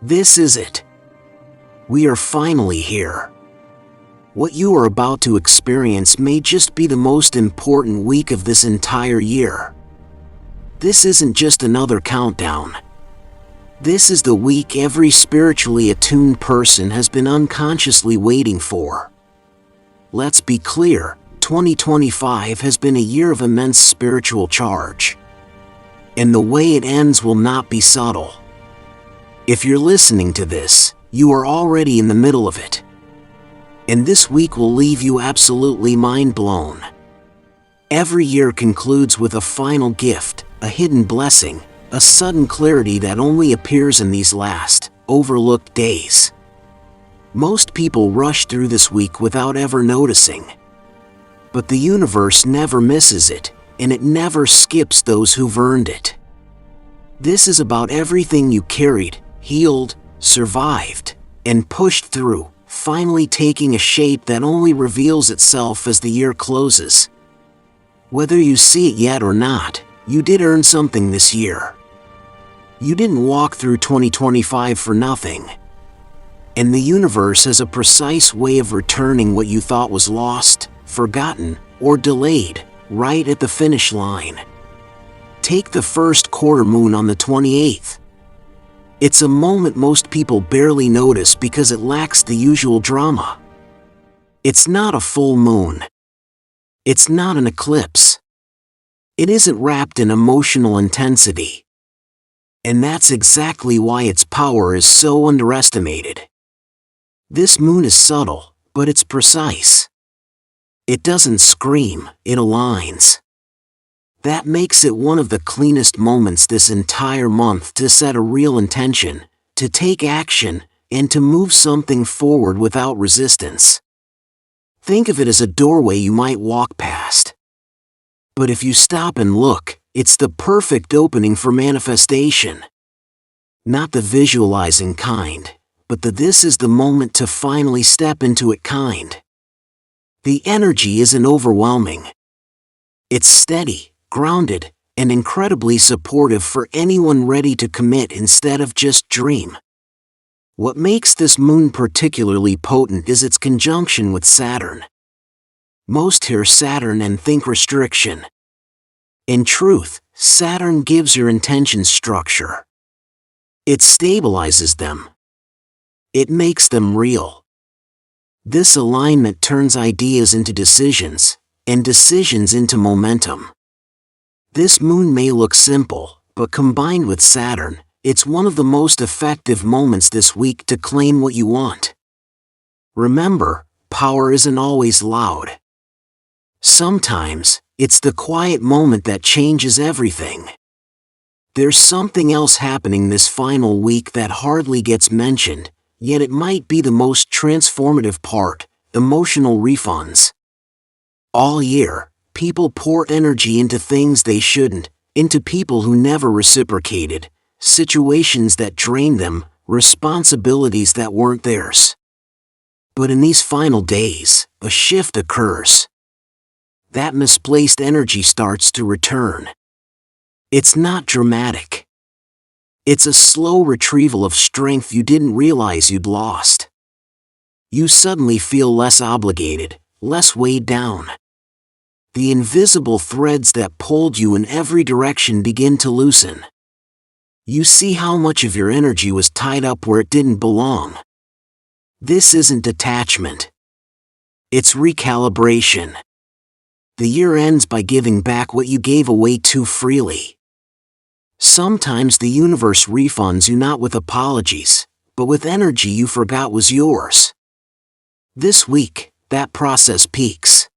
This is it. We are finally here. What you are about to experience may just be the most important week of this entire year. This isn't just another countdown. This is the week every spiritually attuned person has been unconsciously waiting for. Let's be clear, 2025 has been a year of immense spiritual charge. And the way it ends will not be subtle. If you're listening to this, you are already in the middle of it. And this week will leave you absolutely mind blown. Every year concludes with a final gift, a hidden blessing, a sudden clarity that only appears in these last, overlooked days. Most people rush through this week without ever noticing. But the universe never misses it, and it never skips those who've earned it. This is about everything you carried, healed, survived, and pushed through, finally taking a shape that only reveals itself as the year closes. Whether you see it yet or not, you did earn something this year. You didn't walk through 2025 for nothing. And the universe has a precise way of returning what you thought was lost, forgotten, or delayed, right at the finish line. Take the first quarter moon on the 28th. It's a moment most people barely notice because it lacks the usual drama. It's not a full moon. It's not an eclipse. It isn't wrapped in emotional intensity. And that's exactly why its power is so underestimated. This moon is subtle, but it's precise. It doesn't scream, it aligns. That makes it one of the cleanest moments this entire month to set a real intention, to take action, and to move something forward without resistance. Think of it as a doorway you might walk past. But if you stop and look, it's the perfect opening for manifestation. Not the visualizing kind, but the this is the moment to finally step into it kind. The energy isn't overwhelming. It's steady, grounded, and incredibly supportive for anyone ready to commit instead of just dream. What makes this moon particularly potent is its conjunction with Saturn. Most hear Saturn and think restriction. In truth, Saturn gives your intentions structure. It stabilizes them. It makes them real. This alignment turns ideas into decisions, and decisions into momentum. This moon may look simple, but combined with Saturn, it's one of the most effective moments this week to claim what you want. Remember, power isn't always loud. Sometimes, it's the quiet moment that changes everything. There's something else happening this final week that hardly gets mentioned, yet it might be the most transformative part: emotional refunds. All year, people pour energy into things they shouldn't, into people who never reciprocated, situations that drained them, responsibilities that weren't theirs. But in these final days, a shift occurs. That misplaced energy starts to return. It's not dramatic. It's a slow retrieval of strength you didn't realize you'd lost. You suddenly feel less obligated, less weighed down. The invisible threads that pulled you in every direction begin to loosen. You see how much of your energy was tied up where it didn't belong. This isn't detachment. It's recalibration. The year ends by giving back what you gave away too freely. Sometimes the universe refunds you not with apologies, but with energy you forgot was yours. This week, that process peaks.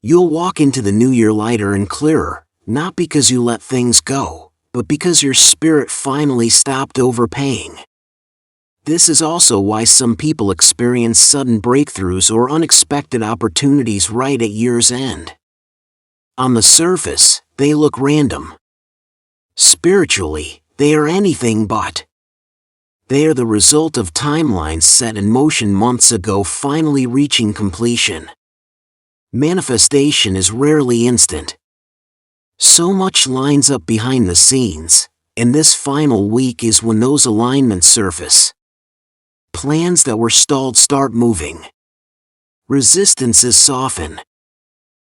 You'll walk into the new year lighter and clearer, not because you let things go, but because your spirit finally stopped overpaying. This is also why some people experience sudden breakthroughs or unexpected opportunities right at year's end. On the surface, they look random. Spiritually, they are anything but. They are the result of timelines set in motion months ago finally reaching completion. Manifestation is rarely instant. So much lines up behind the scenes, And this final week is when those alignments surface. Plans that were stalled start moving. Resistances soften.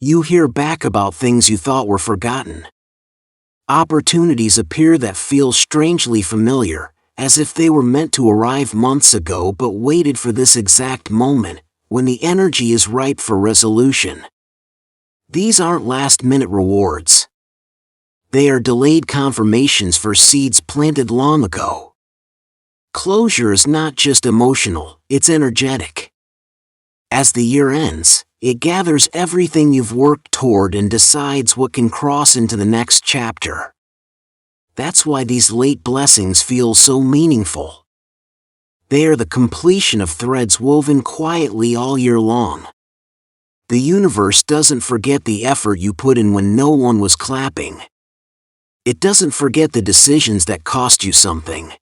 You hear back about things you thought were forgotten. Opportunities appear that feel strangely familiar, as if they were meant to arrive months ago but waited for this exact moment, when the energy is ripe for resolution. These aren't last-minute rewards. They are delayed confirmations for seeds planted long ago. Closure is not just emotional, it's energetic. As the year ends, it gathers everything you've worked toward and decides what can cross into the next chapter. That's why these late blessings feel so meaningful. They are the completion of threads woven quietly all year long. The universe doesn't forget the effort you put in when no one was clapping. It doesn't forget the decisions that cost you something.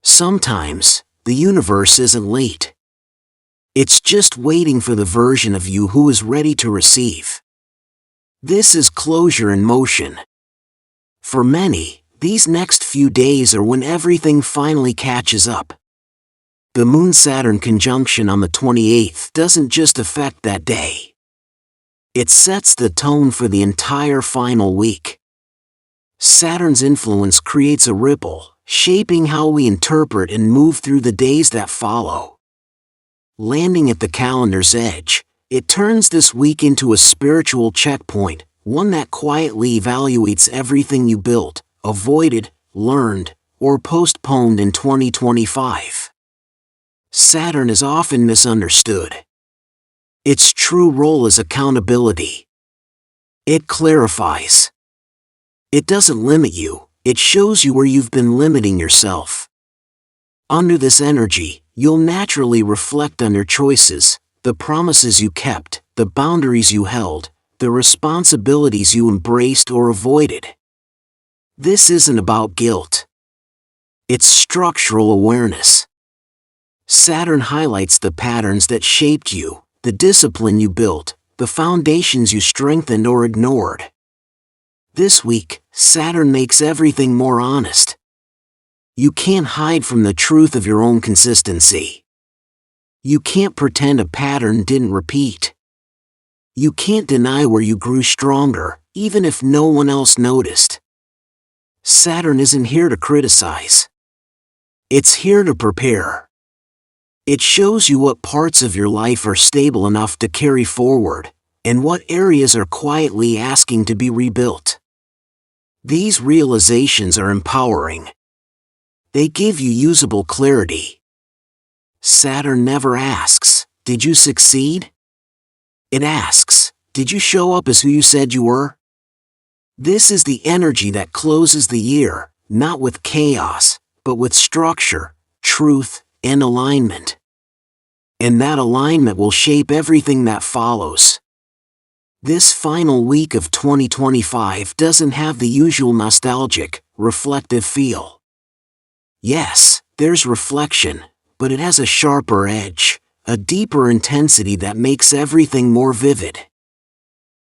Sometimes, the universe isn't late. It's just waiting for the version of you who is ready to receive. This is closure in motion. For many, these next few days are when everything finally catches up. The Moon-Saturn conjunction on the 28th doesn't just affect that day. It sets the tone for the entire final week. Saturn's influence creates a ripple, shaping how we interpret and move through the days that follow. Landing at the calendar's edge, it turns this week into a spiritual checkpoint, one that quietly evaluates everything you built, avoided, learned, or postponed in 2025. Saturn is often misunderstood. Its true role is accountability. It clarifies. It doesn't limit you, it shows you where you've been limiting yourself. Under this energy, you'll naturally reflect on your choices, the promises you kept, the boundaries you held, the responsibilities you embraced or avoided. This isn't about guilt. It's structural awareness. Saturn highlights the patterns that shaped you, the discipline you built, the foundations you strengthened or ignored. This week, Saturn makes everything more honest. You can't hide from the truth of your own consistency. You can't pretend a pattern didn't repeat. You can't deny where you grew stronger, even if no one else noticed. Saturn isn't here to criticize. It's here to prepare. It shows you what parts of your life are stable enough to carry forward, and what areas are quietly asking to be rebuilt. These realizations are empowering. They give you usable clarity. Saturn never asks, "Did you succeed?" It asks, "Did you show up as who you said you were?" This is the energy that closes the year, not with chaos, but with structure, truth, and alignment. And that alignment will shape everything that follows. This final week of 2025 doesn't have the usual nostalgic, reflective feel. Yes, there's reflection, but it has a sharper edge, a deeper intensity that makes everything more vivid.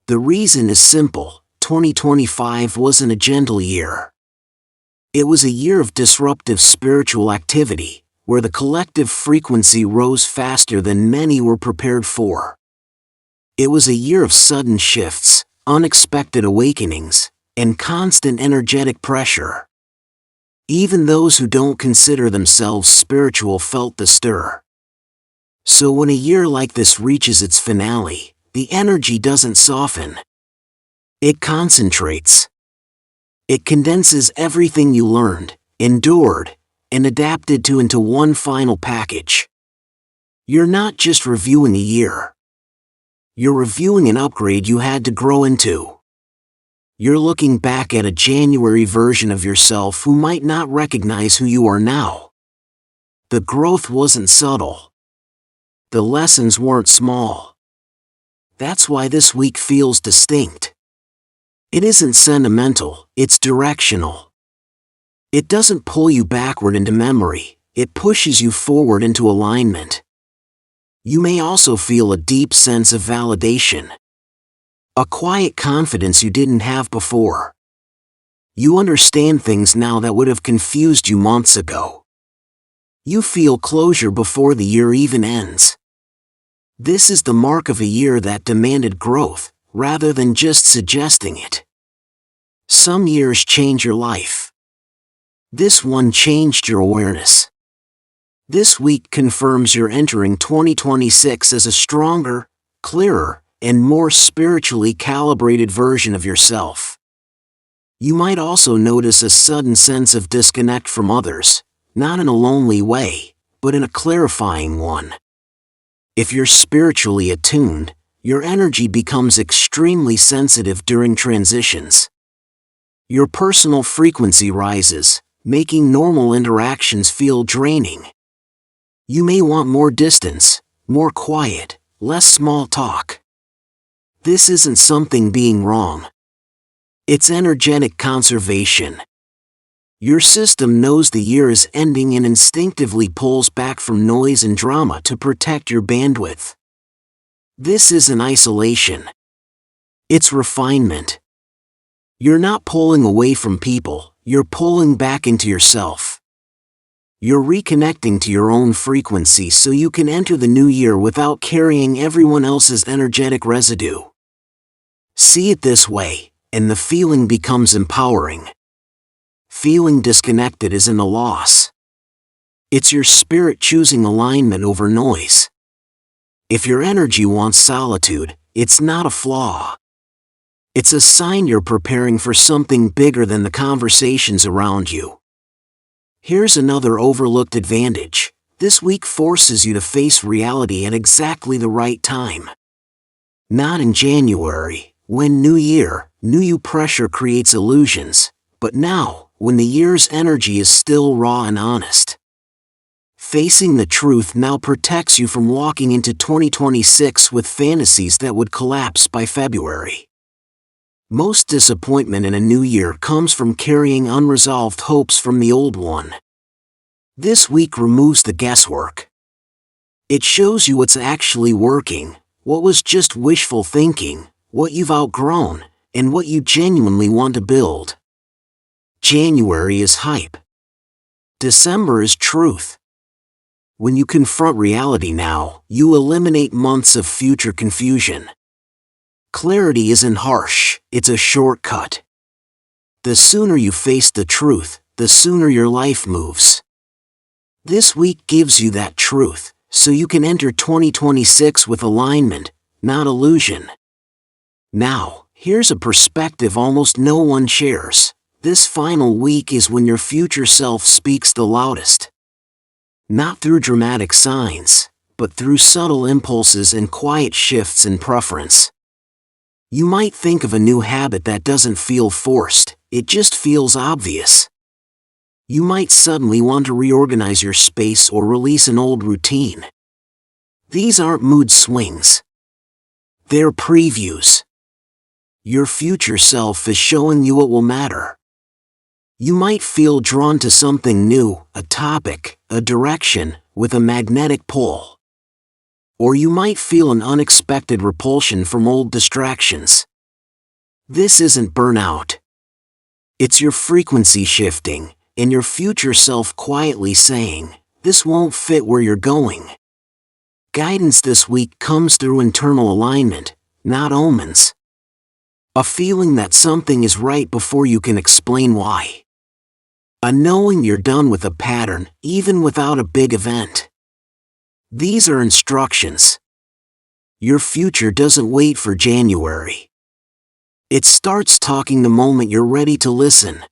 The reason is simple: 2025 wasn't a gentle year. It was a year of disruptive spiritual activity, where the collective frequency rose faster than many were prepared for. It was a year of sudden shifts, unexpected awakenings, and constant energetic pressure. Even those who don't consider themselves spiritual felt the stir. So when a year like this reaches its finale, the energy doesn't soften. It concentrates. It condenses everything you learned, endured, and adapted to into one final package. You're not just reviewing a year. You're reviewing an upgrade you had to grow into. You're looking back at a January version of yourself who might not recognize who you are now. The growth wasn't subtle. The lessons weren't small. That's why this week feels distinct. It isn't sentimental, it's directional. It doesn't pull you backward into memory, it pushes you forward into alignment. You may also feel a deep sense of validation. A quiet confidence you didn't have before. You understand things now that would have confused you months ago. You feel closure before the year even ends. This is the mark of a year that demanded growth, rather than just suggesting it. Some years change your life. This one changed your awareness. This week confirms you're entering 2026 as a stronger, clearer, and more spiritually calibrated version of yourself. You might also notice a sudden sense of disconnect from others, not in a lonely way, but in a clarifying one. If you're spiritually attuned, your energy becomes extremely sensitive during transitions. Your personal frequency rises, making normal interactions feel draining. You may want more distance, more quiet, less small talk. This isn't something being wrong. It's energetic conservation. Your system knows the year is ending and instinctively pulls back from noise and drama to protect your bandwidth. This isn't isolation. It's refinement. You're not pulling away from people, you're pulling back into yourself. You're reconnecting to your own frequency so you can enter the new year without carrying everyone else's energetic residue. See it this way, and the feeling becomes empowering. Feeling disconnected isn't a loss. It's your spirit choosing alignment over noise. If your energy wants solitude, it's not a flaw. It's a sign you're preparing for something bigger than the conversations around you. Here's another overlooked advantage. This week forces you to face reality at exactly the right time. Not in January, when New Year, New You pressure creates illusions, but now, when the year's energy is still raw and honest. Facing the truth now protects you from walking into 2026 with fantasies that would collapse by February. Most disappointment in a new year comes from carrying unresolved hopes from the old one. This week removes the guesswork. It shows you what's actually working, what was just wishful thinking, what you've outgrown, and what you genuinely want to build. January is hype. December is truth. When you confront reality now, you eliminate months of future confusion. Clarity isn't harsh, it's a shortcut. The sooner you face the truth, the sooner your life moves. This week gives you that truth, so you can enter 2026 with alignment, not illusion. Now, here's a perspective almost no one shares. This final week is when your future self speaks the loudest. Not through dramatic signs, but through subtle impulses and quiet shifts in preference. You might think of a new habit that doesn't feel forced, it just feels obvious. You might suddenly want to reorganize your space or release an old routine. These aren't mood swings. They're previews. Your future self is showing you what will matter. You might feel drawn to something new, a topic, a direction, with a magnetic pull. Or you might feel an unexpected repulsion from old distractions. This isn't burnout. It's your frequency shifting, and your future self quietly saying, "This won't fit where you're going." Guidance this week comes through internal alignment, not omens. A feeling that something is right before you can explain why. A knowing you're done with a pattern, even without a big event. These are instructions. Your future doesn't wait for January. It starts talking the moment you're ready to listen.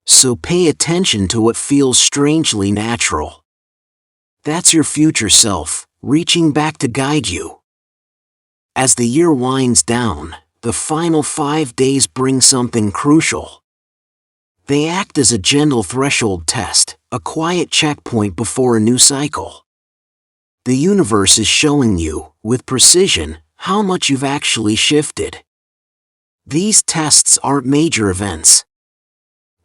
So pay attention to what feels strangely natural. That's your future self, reaching back to guide you. As the year winds down, the final 5 days bring something crucial. They act as a gentle threshold test, a quiet checkpoint before a new cycle. The universe is showing you, with precision, how much you've actually shifted. These tests aren't major events.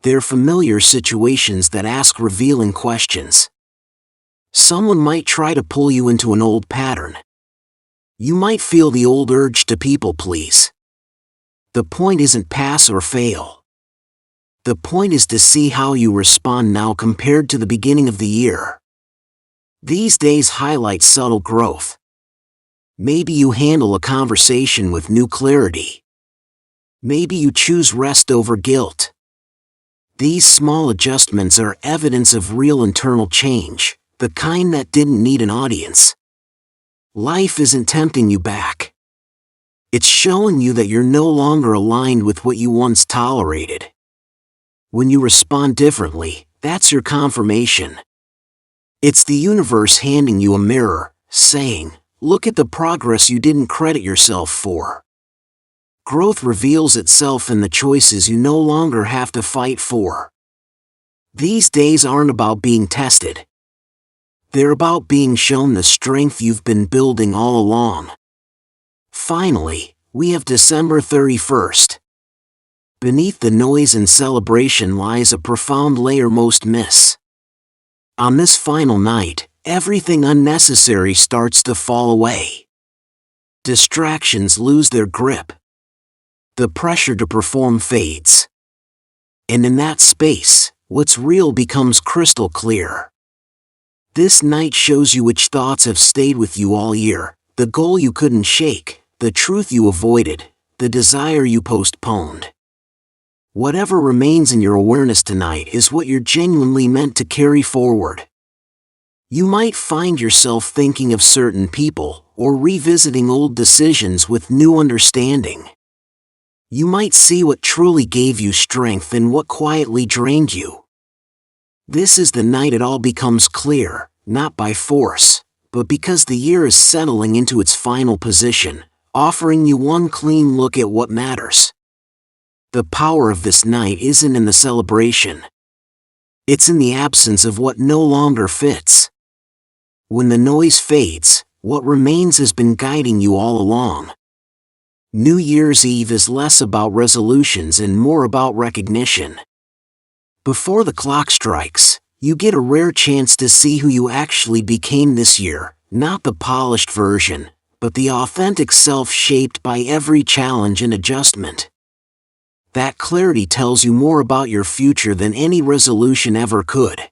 They're familiar situations that ask revealing questions. Someone might try to pull you into an old pattern. You might feel the old urge to people please. The point isn't pass or fail. The point is to see how you respond now compared to the beginning of the year. These days highlight subtle growth. Maybe you handle a conversation with new clarity. Maybe you choose rest over guilt. These small adjustments are evidence of real internal change, the kind that didn't need an audience. Life isn't tempting you back. It's showing you that you're no longer aligned with what you once tolerated. When you respond differently, that's your confirmation. It's the universe handing you a mirror, saying, "Look at the progress you didn't credit yourself for." Growth reveals itself in the choices you no longer have to fight for. These days aren't about being tested. They're about being shown the strength you've been building all along. Finally, we have December 31st. Beneath the noise and celebration lies a profound layer most miss. On this final night, everything unnecessary starts to fall away. Distractions lose their grip. The pressure to perform fades. And in that space, what's real becomes crystal clear. This night shows you which thoughts have stayed with you all year, the goal you couldn't shake, the truth you avoided, the desire you postponed. Whatever remains in your awareness tonight is what you're genuinely meant to carry forward. You might find yourself thinking of certain people, or revisiting old decisions with new understanding. You might see what truly gave you strength and what quietly drained you. This is the night it all becomes clear, not by force, but because the year is settling into its final position, offering you one clean look at what matters. The power of this night isn't in the celebration. It's in the absence of what no longer fits. When the noise fades, what remains has been guiding you all along. New Year's Eve is less about resolutions and more about recognition. Before the clock strikes, you get a rare chance to see who you actually became this year, not the polished version, but the authentic self shaped by every challenge and adjustment. That clarity tells you more about your future than any resolution ever could.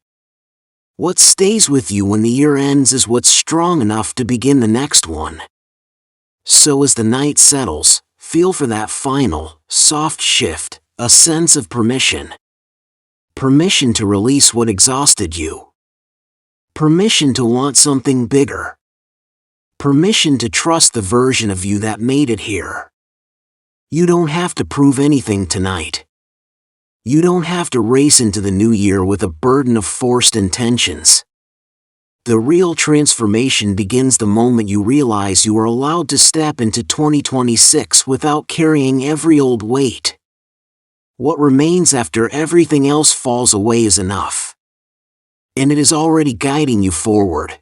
What stays with you when the year ends is what's strong enough to begin the next one. So as the night settles, feel for that final, soft shift, a sense of permission. Permission to release what exhausted you. Permission to want something bigger. Permission to trust the version of you that made it here. You don't have to prove anything tonight. You don't have to race into the new year with a burden of forced intentions. The real transformation begins the moment you realize you are allowed to step into 2026 without carrying every old weight. What remains after everything else falls away is enough. And it is already guiding you forward.